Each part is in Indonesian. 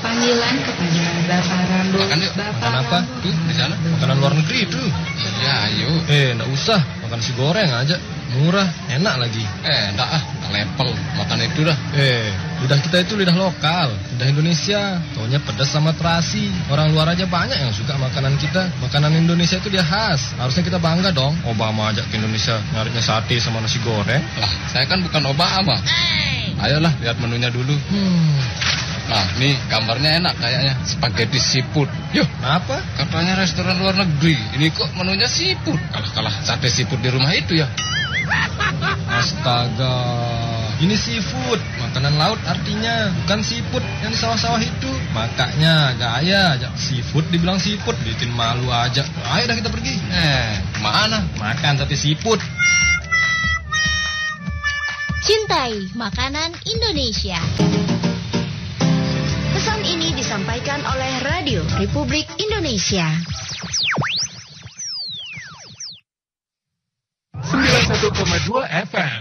panggilan kepada Bapak Rambo. Makan yuk. Makan apa? Tuh, di sana. Makanan luar negeri itu. Ya, ayo. Nggak usah. Makan nasi goreng aja. Murah, enak lagi. Enggak ah. Level. Makan itu dah. Lidah kita itu lidah lokal. Lidah Indonesia. Taunya pedas sama terasi. Orang luar aja banyak yang suka makanan kita. Makanan Indonesia itu dia khas. Harusnya kita bangga dong. Obama ajak ke Indonesia nyarinya sate sama nasi goreng. Lah, saya kan bukan Obama. Ayolah, lihat menunya dulu. Nah, nih gambarnya enak kayaknya. Spaghetti seafood. Yuk, Apa? katanya restoran luar negeri. Ini kok menunya seafood. Kalah sate seafood di rumah itu ya. Astaga. Ini seafood. Makanan laut artinya. Bukan seafood yang di sawah-sawah itu. Makanya gaya aja. Seafood dibilang seafood. Bikin malu aja. Ayo dah kita pergi. Mana? Makan sate seafood. Cintai makanan Indonesia. Pesan ini disampaikan oleh Radio Republik Indonesia. 91,2 FM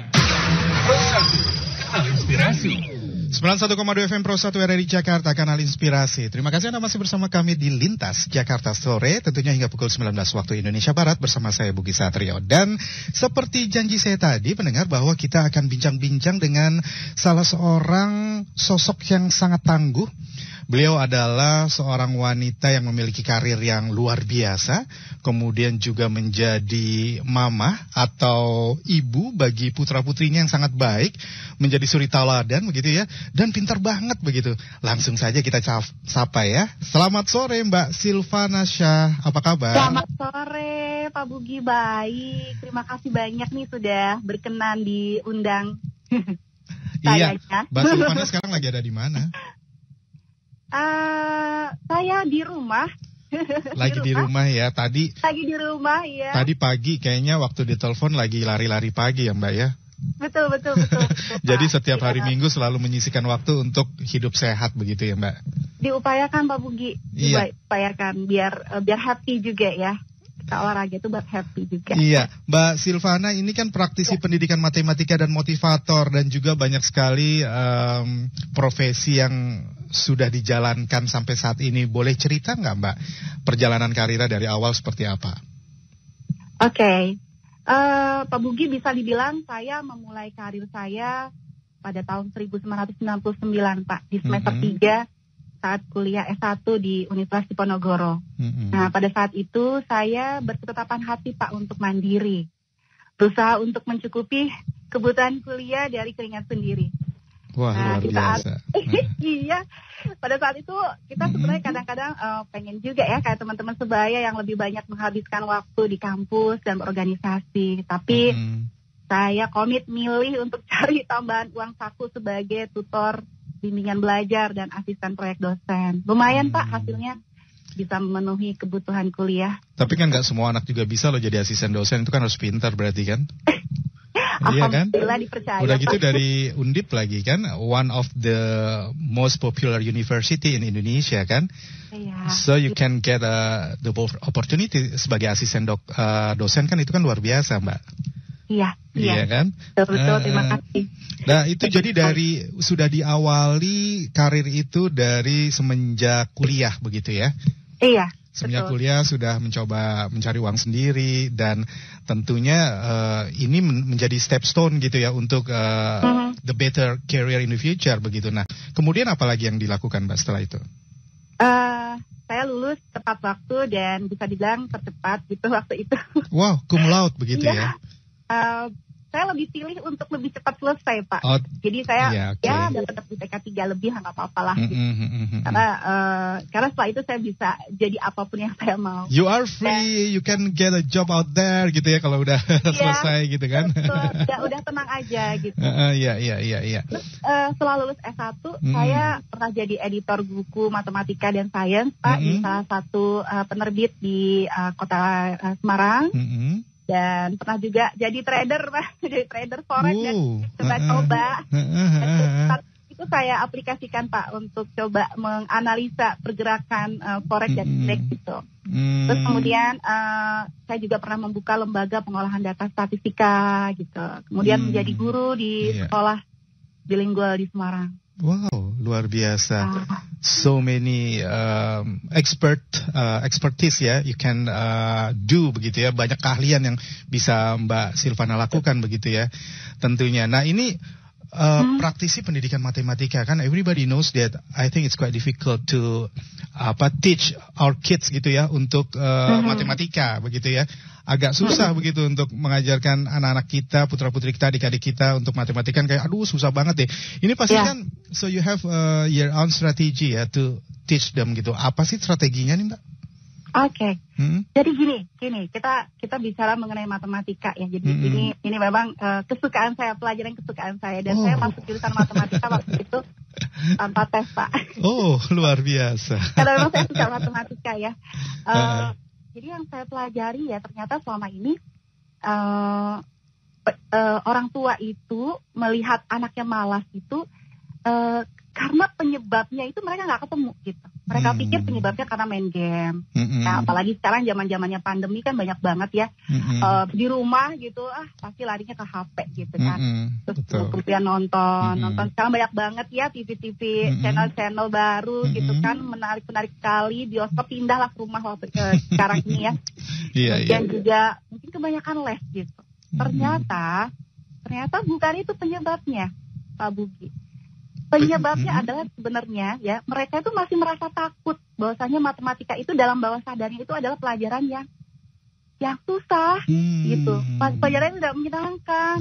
Pro 1 Kanal Inspirasi. 91,2 FM Pro 1 RRI Jakarta, Kanal Inspirasi. Terima kasih Anda masih bersama kami di Lintas Jakarta Sore, tentunya hingga pukul 19 waktu Indonesia Barat bersama saya Bugi Satrio. Dan seperti janji saya tadi, pendengar, bahwa kita akan bincang-bincang dengan salah seorang sosok yang sangat tangguh. Beliau adalah seorang wanita yang memiliki karir yang luar biasa, kemudian juga menjadi mama atau ibu bagi putra-putrinya yang sangat baik, menjadi suri tauladan begitu ya, dan pintar banget begitu. Langsung saja kita sapa ya. Selamat sore Mbak Silvana Syah, apa kabar? Selamat sore Pak Bugi, baik. Terima kasih banyak nih sudah berkenan diundang. Iya, Mbak Silvana sekarang lagi ada di mana? Saya di rumah. Lagi di rumah ya. Tadi Lagi di rumah ya. Tadi pagi kayaknya waktu ditelepon lagi lari-lari pagi ya Mbak ya. Betul. Jadi setiap Iya. hari Minggu selalu menyisihkan waktu untuk hidup sehat begitu ya Mbak. Diupayakan Pak Bugi. Iya. Diupayakan biar happy juga ya. Kita olahraga itu buat happy juga. Iya, Mbak Silvana ini kan praktisi pendidikan matematika dan motivator, dan juga banyak sekali profesi yang sudah dijalankan sampai saat ini. Boleh cerita nggak Mbak perjalanan karirnya dari awal seperti apa? Oke. Pak Bugi, bisa dibilang saya memulai karir saya pada tahun 1999 Pak, di semester 3 saat kuliah S1 di Universitas Diponegoro. Nah, pada saat itu saya berketetapan hati Pak untuk mandiri. Berusaha untuk mencukupi kebutuhan kuliah dari keringat sendiri. Wah, luar biasa. Iya, pada saat itu kita sebenarnya kadang-kadang pengen juga ya kayak teman-teman sebaya yang lebih banyak menghabiskan waktu di kampus dan berorganisasi. Tapi saya komit milih untuk cari tambahan uang saku sebagai tutor bimbingan belajar dan asisten proyek dosen. Lumayan Pak, hasilnya bisa memenuhi kebutuhan kuliah. Tapi kan nggak semua anak juga bisa loh jadi asisten dosen, itu kan harus pintar berarti kan? Iya kan? Alhamdulillah dipercaya. Udah gitu dari Undip lagi kan, one of the most popular university in Indonesia kan? Iya. So you can get the opportunity sebagai asisten dosen kan, itu kan luar biasa Mbak. Iya kan? Betul, terima kasih. Nah itu jadi sudah diawali karir itu dari semenjak kuliah begitu ya? Iya. Semenjak betul. kuliah sudah mencoba mencari uang sendiri, dan tentunya ini menjadi stepstone gitu ya untuk the better career in the future begitu. Nah kemudian apa lagi yang dilakukan Mbak setelah itu? Saya lulus tepat waktu dan bisa dibilang tercepat gitu waktu itu. Wow, cum laude begitu ya? Saya lebih pilih untuk lebih cepat selesai Pak. Oh, jadi saya iya, okay. dapat IPK 3 lebih nggak apa-apa lah. Gitu. Karena setelah itu saya bisa jadi apapun yang saya mau. You are free, you can get a job out there gitu ya kalau udah selesai gitu kan. Udah tenang aja gitu. Iya. Terus setelah lulus S1 saya pernah jadi editor buku matematika dan sains Pak di salah satu penerbit di kota Semarang. Dan pernah juga jadi trader Pak, jadi trader forex dan coba. Itu saya aplikasikan Pak untuk coba menganalisa pergerakan forex dan indeks gitu. Terus kemudian saya juga pernah membuka lembaga pengolahan data statistika gitu. Kemudian menjadi guru di sekolah bilingual di Semarang. Wow, luar biasa. so many expertise ya, you can do begitu ya, banyak keahlian yang bisa Mbak Silvana lakukan begitu ya, tentunya. Nah ini praktisi pendidikan matematika kan, everybody knows that I think it's quite difficult to teach our kids gitu ya untuk matematika begitu ya, agak susah begitu untuk mengajarkan anak-anak kita, putra-putri kita, adik-adik kita untuk matematika kan, kayak aduh susah banget deh. Ini pasti kan, so you have your own strategy ya to teach them gitu. Apa sih strateginya nih Mbak? Oke. Jadi gini, kita bicara mengenai matematika ya. Jadi ini memang kesukaan saya, pelajaran kesukaan saya, dan saya masuk jurusan matematika waktu itu tanpa tes, Pak. Oh, luar biasa. Karena memang saya suka matematika ya. Jadi yang saya pelajari ya, ternyata selama ini orang tua itu melihat anaknya malas itu karena penyebabnya itu mereka nggak ketemu gitu. Mereka pikir penyebabnya karena main game. Nah, apalagi sekarang zamannya pandemi kan banyak banget ya di rumah gitu, pasti larinya ke HP gitu kan. Terus kemudian nonton. Sekarang banyak banget ya TV channel-channel baru gitu kan, menarik sekali. Bioskop pindahlah ke rumah waktu sekarang ini ya. Dan juga mungkin kebanyakan les gitu. Ternyata bukan itu penyebabnya, Pak Bugi. Penyebabnya adalah sebenarnya ya, mereka itu masih merasa takut bahwasanya matematika itu dalam bawah sadarnya itu adalah pelajaran yang susah gitu. Pelajaran yang tidak menyenangkan,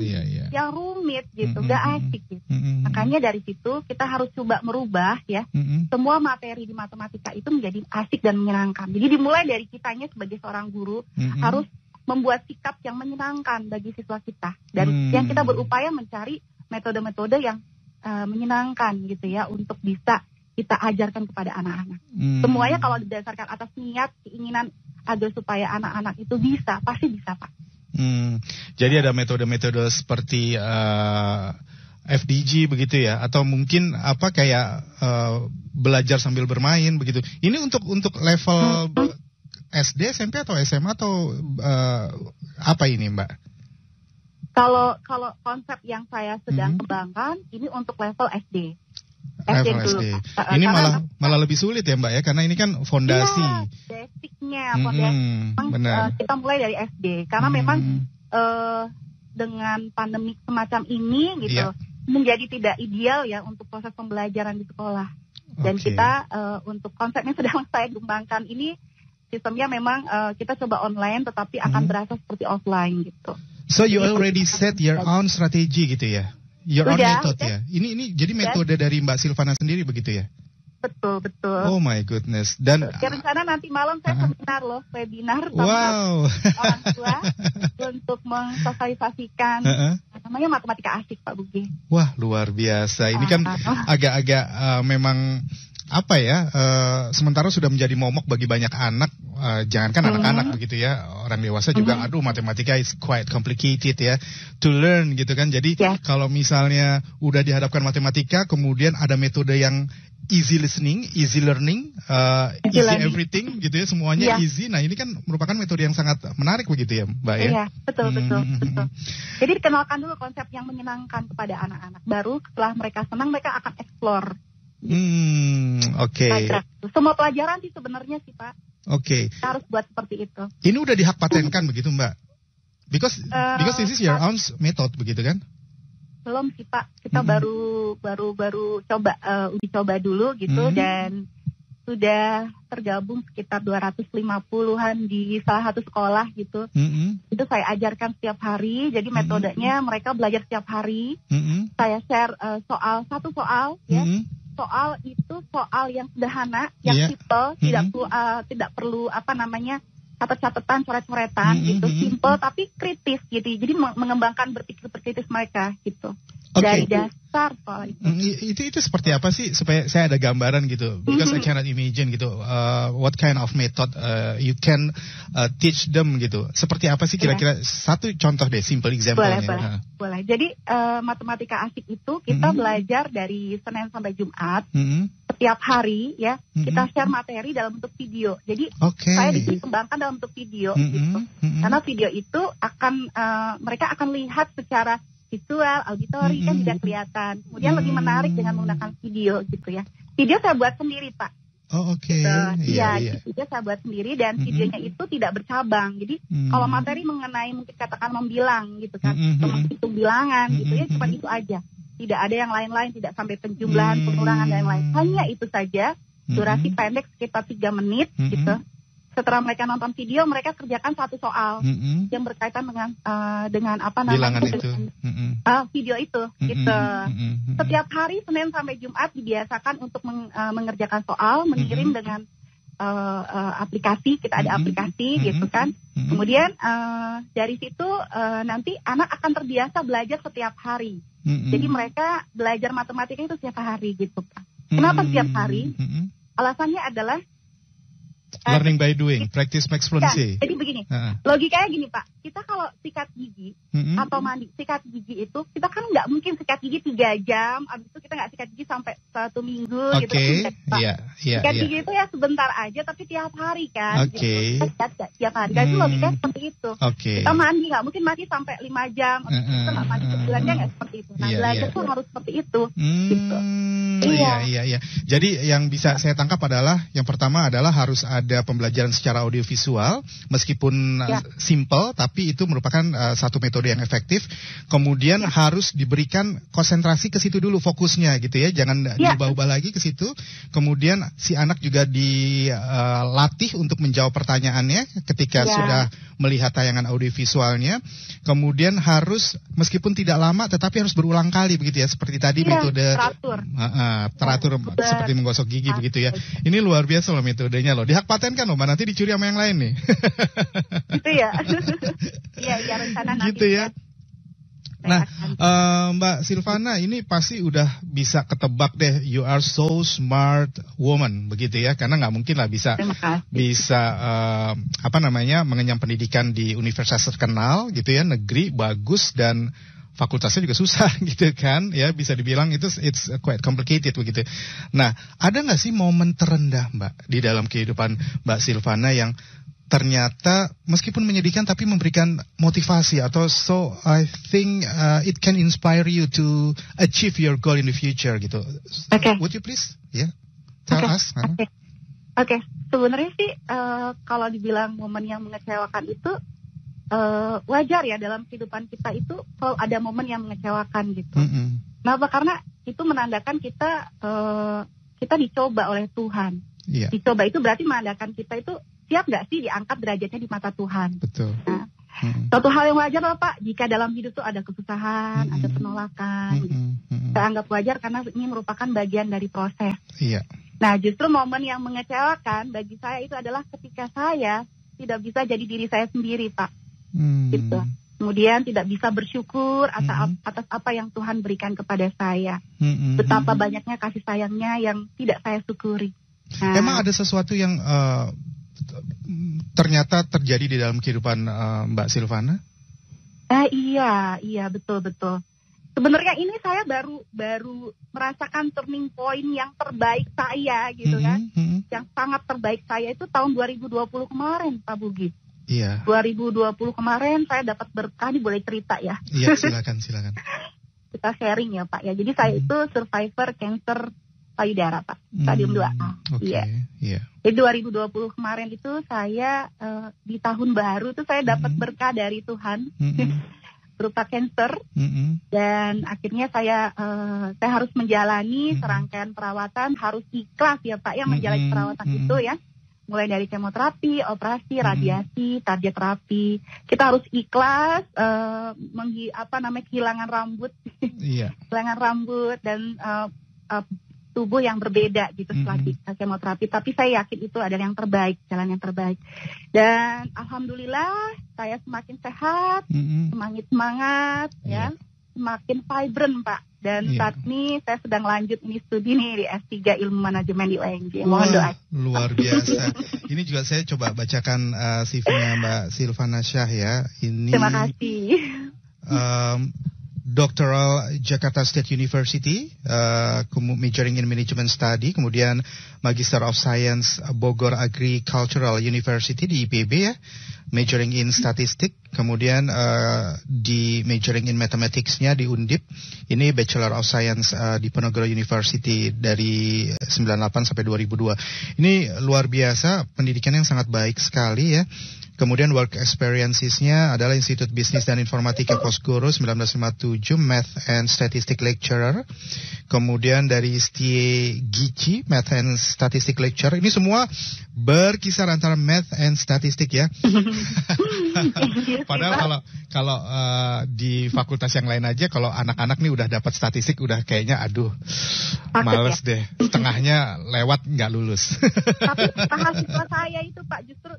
yang rumit gitu, gak asik gitu. Makanya dari situ kita harus coba merubah ya, semua materi di matematika itu menjadi asik dan menyenangkan. Jadi dimulai dari kitanya sebagai seorang guru harus membuat sikap yang menyenangkan bagi siswa kita. Dan yang kita berupaya mencari metode-metode yang menyenangkan gitu ya, untuk bisa kita ajarkan kepada anak-anak. Semuanya kalau didasarkan atas niat, keinginan agar supaya anak-anak itu bisa, pasti bisa, Pak. Jadi ada metode-metode seperti FDG begitu ya, atau mungkin kayak belajar sambil bermain begitu. Ini untuk level SD, SMP atau SMA atau apa ini, Mbak? Kalau konsep yang saya sedang kembangkan ini untuk level SD. Level SD. Ini malah lebih sulit ya Mbak ya, karena ini kan fondasi. Iya, basicnya. Kita mulai dari SD, karena memang dengan pandemi semacam ini gitu, menjadi tidak ideal ya untuk proses pembelajaran di sekolah. Dan kita untuk konsepnya sedang saya kembangkan ini, sistemnya memang kita coba online, tetapi akan berasa seperti offline gitu. So you already set your own strategy gitu ya, your own method ya. Ini jadi metode dari Mbak Silvana sendiri begitu ya? Betul. Oh my goodness. Dan rencana nanti malam saya webinar sama orang tua untuk mensosialisasikan namanya matematika asik, Pak Bugi. Wah, luar biasa. Ini kan agak-agak memang sementara sudah menjadi momok bagi banyak anak, jangankan anak-anak begitu ya, orang dewasa juga, matematika is quite complicated ya, to learn gitu kan. Jadi kalau misalnya udah dihadapkan matematika, kemudian ada metode yang easy listening, easy learning, easy everything gitu ya, semuanya easy. Nah ini kan merupakan metode yang sangat menarik begitu ya Mbak ya? Iya, betul. Jadi dikenalkan dulu konsep yang menyenangkan kepada anak-anak, baru setelah mereka senang, mereka akan explore. Oke. Semua pelajaran sih sebenarnya sih Pak. Oke. Kita harus buat seperti itu. Ini udah dihak patenkan begitu Mbak? Because this is your own method begitu kan? Belum sih Pak. Kita baru coba uji coba dulu gitu, dan sudah tergabung sekitar 250-an di salah satu sekolah gitu. Itu saya ajarkan setiap hari. Jadi metodenya mereka belajar setiap hari. Saya share satu soal ya. Soal itu soal yang sederhana, yang simple, tidak perlu catatan, coret-coretan gitu, simple tapi kritis gitu. Jadi mengembangkan berpikir kritis mereka gitu. Dari dasar soal itu. Itu seperti apa sih, supaya saya ada gambaran gitu, because I cannot imagine gitu what kind of method you can teach them gitu. Seperti apa sih kira-kira satu contoh deh, simple example-nya. Boleh. Jadi matematika asik itu kita belajar dari Senin sampai Jumat. Setiap hari ya, kita share materi dalam bentuk video. Jadi saya dikembangkan dalam bentuk video gitu. Karena video itu akan mereka akan lihat secara visual, auditori kan tidak kelihatan. Kemudian lebih menarik dengan menggunakan video gitu ya. Video saya buat sendiri, Pak. Oh, oke. Iya. Video saya buat sendiri dan videonya itu tidak bercabang. Jadi kalau materi mengenai mungkin katakan membilang gitu kan, menghitung bilangan gitu ya, cuma itu aja. Tidak ada yang lain-lain, tidak sampai penjumlahan, pengurangan dan lain-lain. Hanya itu saja, durasi pendek sekitar 3 menit gitu. Setelah mereka nonton video, mereka kerjakan satu soal yang berkaitan dengan apa namanya bilangan itu, video itu, gitu. Setiap hari Senin sampai Jumat dibiasakan untuk mengerjakan soal, mengirim dengan aplikasi. Kita ada aplikasi, gitu kan. Kemudian dari situ nanti anak akan terbiasa belajar setiap hari. Jadi mereka belajar matematika itu setiap hari, gitu. Kenapa setiap hari? Alasannya adalah learning by doing, practice makes fluency. Jadi begini, logikanya gini Pak, kita kalau sikat gigi atau mandi, sikat gigi itu kita kan nggak mungkin sikat gigi 3 jam, abis itu kita nggak sikat gigi sampai 1 minggu gitu. Sikat gigi itu ya sebentar aja, tapi tiap hari kan. Gitu. Tiap hari, dan itu logikanya seperti itu. Kita mandi nggak mungkin mandi sampai 5 jam, abis itu kita nggak mandi sebulannya nggak seperti itu. Nah belajar tuh harus seperti itu. Gitu. Iya. Jadi yang bisa saya tangkap adalah yang pertama adalah harus ada pembelajaran secara audiovisual, meskipun simple, tapi itu merupakan satu metode yang efektif. Kemudian harus diberikan konsentrasi ke situ dulu, fokusnya gitu ya, jangan diubah-ubah lagi ke situ. Kemudian si anak juga dilatih untuk menjawab pertanyaannya ketika sudah melihat tayangan audiovisualnya. Kemudian harus meskipun tidak lama, tetapi harus berulang kali begitu ya, seperti tadi metode teratur seperti menggosok gigi begitu ya. Ini luar biasa loh metodenya loh. Dihakpatenkan loh, nanti dicuri sama yang lain nih. Gitu ya. Iya rencana nanti. Gitu ya. Nah, Mbak Silvana ini pasti udah bisa ketebak deh, you are so smart woman begitu ya, karena nggak mungkin lah bisa mengenyam pendidikan di universitas terkenal gitu ya, negeri bagus dan fakultasnya juga susah gitu kan ya, bisa dibilang it's quite complicated begitu. Nah, ada nggak sih momen terendah Mbak di dalam kehidupan Mbak Silvana yang ternyata meskipun menyedihkan tapi memberikan motivasi, atau so I think it can inspire you to achieve your goal in the future gitu. Would you please tell us? Oke. Sebenarnya sih kalau dibilang momen yang mengecewakan itu wajar ya, dalam kehidupan kita itu selalu ada momen yang mengecewakan gitu. Kenapa? Karena itu menandakan kita dicoba oleh Tuhan. Dicoba itu berarti menandakan kita itu siap nggak sih diangkat derajatnya di mata Tuhan. Betul. Nah, suatu hal yang wajar loh Pak, jika dalam hidup itu ada kesusahan, ada penolakan. Kita anggap wajar karena ini merupakan bagian dari proses. Nah, justru momen yang mengecewakan bagi saya itu adalah ketika saya tidak bisa jadi diri saya sendiri Pak. Gitu. Kemudian tidak bisa bersyukur atas apa yang Tuhan berikan kepada saya. Betapa banyaknya kasih sayangnya yang tidak saya syukuri. Nah, emang ada sesuatu yang ternyata terjadi di dalam kehidupan Mbak Silvana? Iya, betul. Sebenarnya ini saya baru merasakan turning point yang terbaik saya gitu kan. Yang sangat terbaik saya itu tahun 2020 kemarin Pak Bugi. 2020 kemarin saya dapat berkah, ini boleh cerita ya? Iya, silakan. Kita sharing ya Pak ya. Jadi saya itu survivor cancer payudara Pak, stadium 2A. Jadi 2020 kemarin itu saya di tahun baru itu saya dapat berkah dari Tuhan berupa cancer, dan akhirnya saya harus menjalani serangkaian perawatan, harus ikhlas ya Pak ya menjalani perawatan itu ya. Mulai dari kemoterapi, operasi, radiasi, target terapi. Kita harus ikhlas kehilangan rambut. Kehilangan rambut dan tubuh yang berbeda gitu setelah kemoterapi. Tapi saya yakin itu adalah yang terbaik, jalan yang terbaik. Dan alhamdulillah saya semakin sehat, semakin semangat ya, semakin vibrant Pak. Dan saat ini saya sedang lanjut ini studi nih di S3 Ilmu Manajemen di UNJ. Mohon doa. Luar biasa. Ini juga saya coba bacakan CV-nya Mbak Silvana Syah ya. Ini terima kasih. Doctoral Jakarta State University, majoring in Management Study, kemudian Magister of Science Bogor Agricultural University di IPB ya, majoring in Statistik, kemudian di majoring in Mathematics-nya di Undip, ini Bachelor of Science di Ponorogo University dari 98 sampai 2002. Ini luar biasa, pendidikan yang sangat baik sekali ya. Kemudian work experiences-nya adalah Institut Bisnis dan Informatika Kosgoro 1957, Math and Statistic Lecturer. Kemudian dari STIE Gici, Math and Statistic Lecturer. Ini semua berkisar antara Math and Statistic ya. Padahal kalau di fakultas yang lain aja, kalau anak-anak nih udah dapat statistik, udah kayaknya aduh, males deh. Setengahnya lewat nggak lulus. Tapi mahasiswa saya itu Pak, justru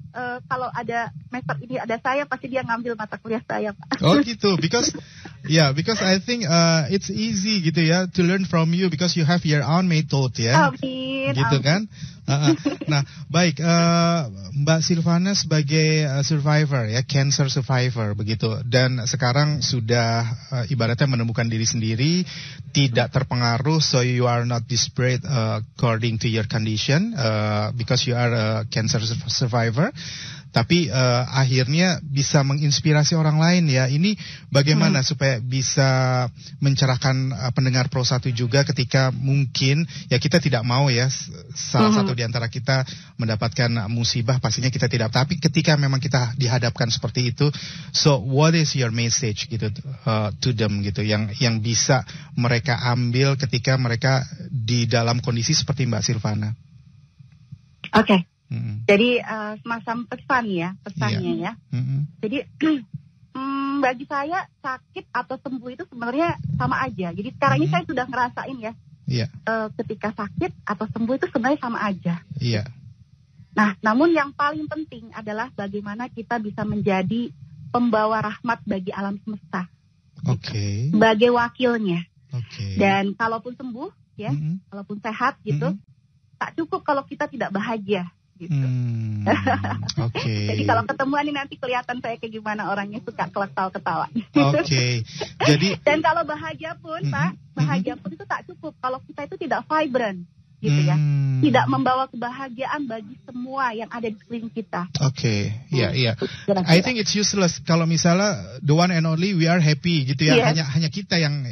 kalau ada semester ini ada saya, pasti dia ngambil mata kuliah saya Pak. Oh gitu, because I think it's easy gitu ya to learn from you because you have your own method ya. Amin. Gitu kan? Nah, baik, Mbak Silvana sebagai survivor ya, cancer survivor begitu, dan sekarang sudah ibaratnya menemukan diri sendiri, tidak terpengaruh, so you are not desperate according to your condition because you are a cancer survivor. Tapi akhirnya bisa menginspirasi orang lain ya. Ini bagaimana supaya bisa mencerahkan pendengar Pro 1 juga ketika mungkin ya kita tidak mau ya salah satu di antara kita mendapatkan musibah, pastinya kita tidak. Tapi ketika memang kita dihadapkan seperti itu, so what is your message gitu to them gitu yang bisa mereka ambil ketika mereka di dalam kondisi seperti Mbak Silvana? Oke. Jadi semacam pesannya ya. Jadi bagi saya sakit atau sembuh itu sebenarnya sama aja. Jadi sekarang ini saya sudah ngerasain ya. Ketika sakit atau sembuh itu sebenarnya sama aja. Nah, namun yang paling penting adalah bagaimana kita bisa menjadi pembawa rahmat bagi alam semesta. Sebagai wakilnya. Dan kalaupun sembuh ya, kalaupun sehat gitu, tak cukup kalau kita tidak bahagia. Gitu. Jadi kalau ketemuan ini nanti kelihatan saya kayak gimana orangnya, suka ketawa-ketawa. Jadi dan kalau bahagia pun Pak, bahagia pun itu tak cukup kalau kita itu tidak vibrant gitu ya. Tidak membawa kebahagiaan bagi semua yang ada di sekeliling kita. Iya. I think it's useless kalau misalnya the one and only we are happy gitu ya. Hanya kita yang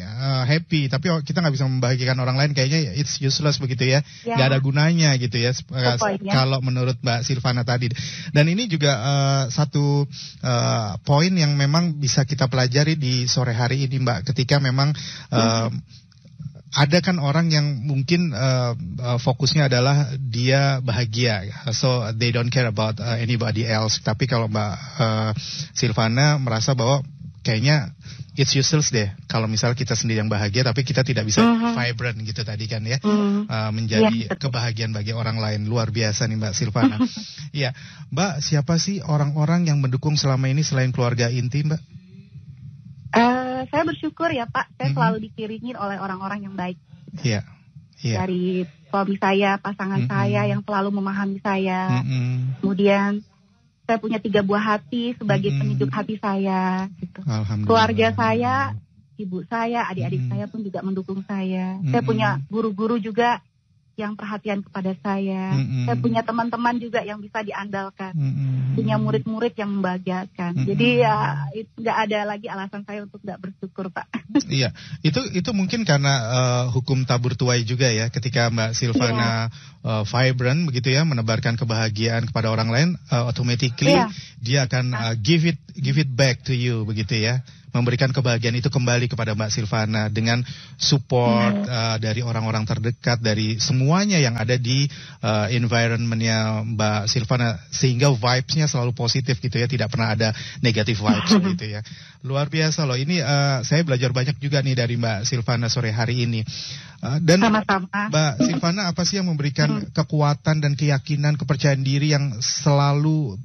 happy, tapi kita nggak bisa membahagiakan orang lain, kayaknya it's useless begitu ya. Nggak ada gunanya gitu ya. Kalau menurut Mbak Silvana tadi. Dan ini juga satu poin yang memang bisa kita pelajari di sore hari ini Mbak, ketika memang ada kan orang yang mungkin fokusnya adalah dia bahagia, so they don't care about anybody else. Tapi kalau Mbak Silvana merasa bahwa kayaknya it's useless deh kalau misalnya kita sendiri yang bahagia, tapi kita tidak bisa vibrant gitu tadi kan ya, menjadi kebahagiaan bagi orang lain. Luar biasa nih Mbak Silvana. Iya, Mbak, siapa sih orang-orang yang mendukung selama ini selain keluarga inti Mbak? Saya bersyukur ya Pak, saya selalu dikelilingi oleh orang-orang yang baik. Dari suami saya, pasangan saya yang selalu memahami saya. Kemudian saya punya 3 buah hati sebagai penyejuk hati saya. Gitu. Keluarga saya, ibu saya, adik-adik saya pun juga mendukung saya. Saya punya guru-guru juga yang perhatian kepada saya. Saya punya teman-teman juga yang bisa diandalkan. Punya murid-murid yang membahagiakan. Jadi ya nggak ada lagi alasan saya untuk nggak bersyukur Pak. Iya, itu mungkin karena hukum tabur tuai juga ya. Ketika Mbak Silvana vibrant begitu ya, menebarkan kebahagiaan kepada orang lain, automatically dia akan give it back to you begitu ya. Memberikan kebahagiaan itu kembali kepada Mbak Silvana dengan support dari orang-orang terdekat, dari semuanya yang ada di environment-nya Mbak Silvana, sehingga vibes-nya selalu positif gitu ya, tidak pernah ada negative vibes gitu ya. Luar biasa loh, ini saya belajar banyak juga nih dari Mbak Silvana sore hari ini. Dan sama-sama. Mbak Silvana, apa sih yang memberikan kekuatan dan keyakinan, kepercayaan diri yang selalu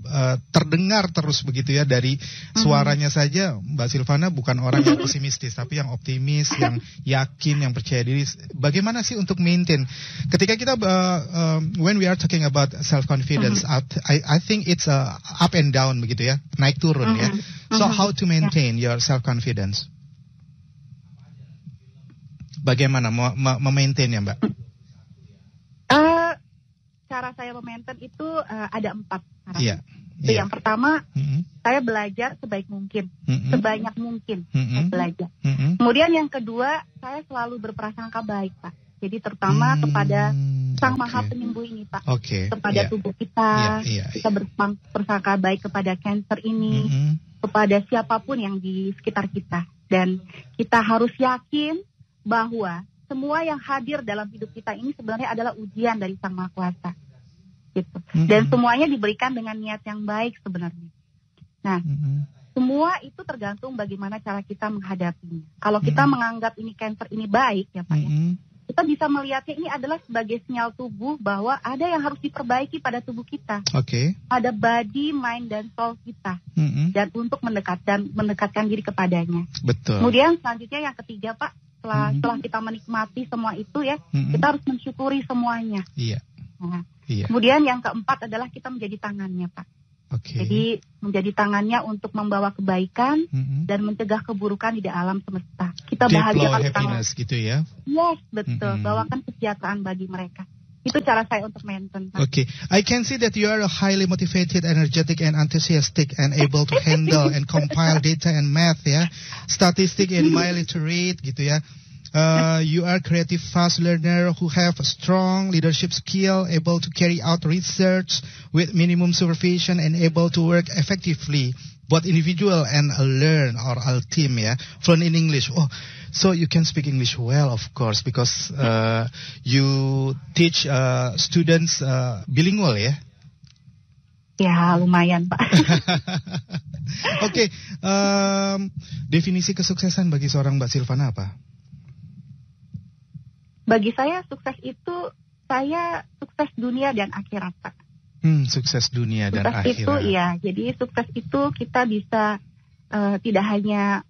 terdengar terus begitu ya, dari suaranya saja Mbak Silvana bukan orang yang pesimistis, tapi yang optimis, yang yakin, yang percaya diri. Bagaimana sih untuk maintain ketika kita when we are talking about self confidence, I think it's up and down begitu ya, naik turun ya. So how to maintain your self confidence? Bagaimana memaintainnya, Mbak? Cara saya memaintain itu ada 4 cara. Iya. Yang pertama, saya belajar sebaik mungkin, sebanyak mungkin saya belajar. Kemudian yang kedua, saya selalu berprasangka baik, Pak. Jadi terutama kepada Sang Maha Penyembuh ini, Pak. Kepada tubuh kita, kita berprasangka baik kepada kanker ini, kepada siapapun yang di sekitar kita. Dan kita harus yakin bahwa semua yang hadir dalam hidup kita ini sebenarnya adalah ujian dari Sang Maha Kuasa. Gitu. Dan semuanya diberikan dengan niat yang baik sebenarnya. Nah, semua itu tergantung bagaimana cara kita menghadapinya. Kalau kita menganggap ini kanker ini baik, ya Pak, ya, kita bisa melihatnya ini adalah sebagai sinyal tubuh bahwa ada yang harus diperbaiki pada tubuh kita. Pada body, mind, dan soul kita. Dan untuk mendekatkan diri kepadanya. Betul. Kemudian selanjutnya yang ketiga, Pak, setelah kita menikmati semua itu ya, kita harus mensyukuri semuanya. Nah, kemudian yang keempat adalah kita menjadi tangannya, Pak. Jadi menjadi tangannya untuk membawa kebaikan dan mencegah keburukan di alam semesta. Kita bahagiakan happiness gitu ya? Yes, betul. Bawakan kesejahteraan bagi mereka. Itu cara saya untuk maintain. I can see that you are a highly motivated, energetic, and enthusiastic, and able to handle and compile data and math, ya, statistic and mile literate, gitu ya. You are creative, fast learner who have strong leadership skill, able to carry out research with minimum supervision, and able to work effectively, both individual and learn or a team, ya. Fluent in English. Oh, so you can speak English well, of course, because you teach students bilingual, ya. Ya, lumayan, Pak. Definisi kesuksesan bagi seorang Mbak Silvana apa? Bagi saya sukses itu saya sukses dunia dan akhirat, Pak. Sukses dunia dan akhirat. Sukses itu ya, jadi sukses itu kita bisa tidak hanya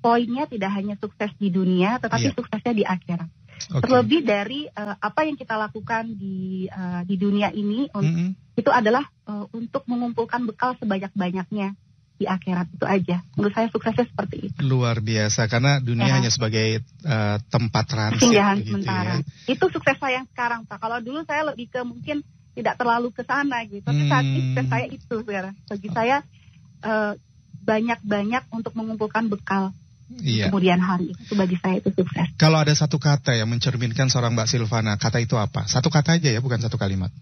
poinnya tidak hanya sukses di dunia, tetapi suksesnya di akhirat. Terlebih dari apa yang kita lakukan di dunia ini itu adalah untuk mengumpulkan bekal sebanyak-banyaknya di akhirat. Itu aja. Menurut saya suksesnya seperti itu. Luar biasa, karena dunia hanya sebagai tempat transit. Singgahan sementara. Ya. Itu sukses saya yang sekarang, Pak. Kalau dulu saya lebih ke mungkin tidak terlalu ke sana gitu. Tapi saat ini sukses saya itu sekarang. Bagi saya banyak-banyak untuk mengumpulkan bekal. Kemudian hari itu bagi saya itu sukses. Kalau ada satu kata yang mencerminkan seorang Mbak Silvana, kata itu apa? Satu kata aja ya, bukan satu kalimat.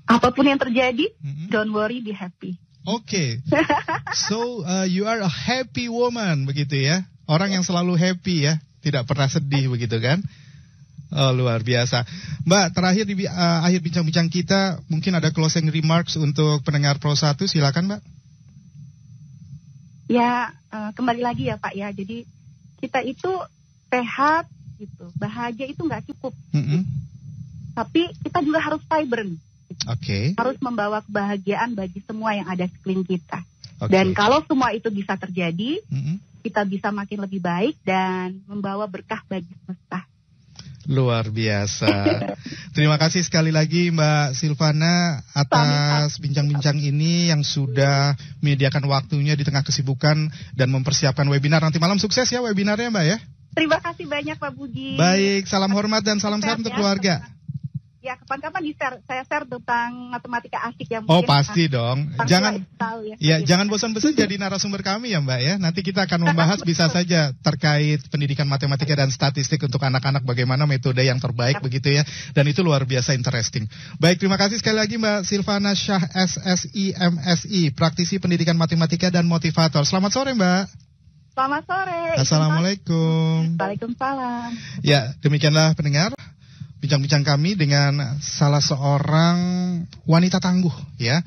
Apapun yang terjadi, don't worry, be happy. So you are a happy woman, begitu ya? Orang yang selalu happy ya, tidak pernah sedih, begitu kan? Oh, luar biasa. Mbak, terakhir di akhir bincang-bincang kita, mungkin ada closing remarks untuk pendengar Pro 1, silakan Mbak. Ya, kembali lagi ya Pak ya, jadi kita itu sehat gitu, bahagia itu nggak cukup. Tapi kita juga harus vibrant. Harus membawa kebahagiaan bagi semua yang ada di sekeliling kita. Dan kalau semua itu bisa terjadi, kita bisa makin lebih baik dan membawa berkah bagi semesta. Luar biasa. Terima kasih sekali lagi Mbak Silvana atas bincang-bincang ini yang sudah menyediakan waktunya di tengah kesibukan dan mempersiapkan webinar. Nanti malam sukses ya webinarnya Mbak ya. Terima kasih banyak Pak Budi. Baik, salam hormat dan salam sehat untuk keluarga. Ya, kapan-kapan saya share tentang matematika asik ya mungkin. Oh, pasti dong. Jangan bosan-bosan jadi narasumber kami ya, Mbak ya. Nanti kita akan membahas bisa saja terkait pendidikan matematika dan statistik untuk anak-anak, bagaimana metode yang terbaik begitu ya. Dan itu luar biasa interesting. Baik, terima kasih sekali lagi Mbak Silvana Shah SSI MSI, praktisi pendidikan matematika dan motivator. Selamat sore, Mbak. Selamat sore. Assalamualaikum. Waalaikumsalam. Ya, demikianlah pendengar bincang-bincang kami dengan salah seorang wanita tangguh ya.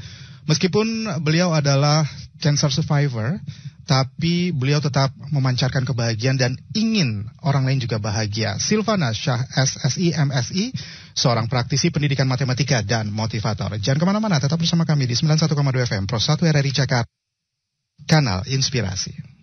Meskipun beliau adalah cancer survivor, tapi beliau tetap memancarkan kebahagiaan dan ingin orang lain juga bahagia. Silvana Shah SSI MSI, seorang praktisi pendidikan matematika dan motivator. Jangan kemana-mana, tetap bersama kami di 91,2 FM Pro 1 RRI Jakarta, Kanal Inspirasi.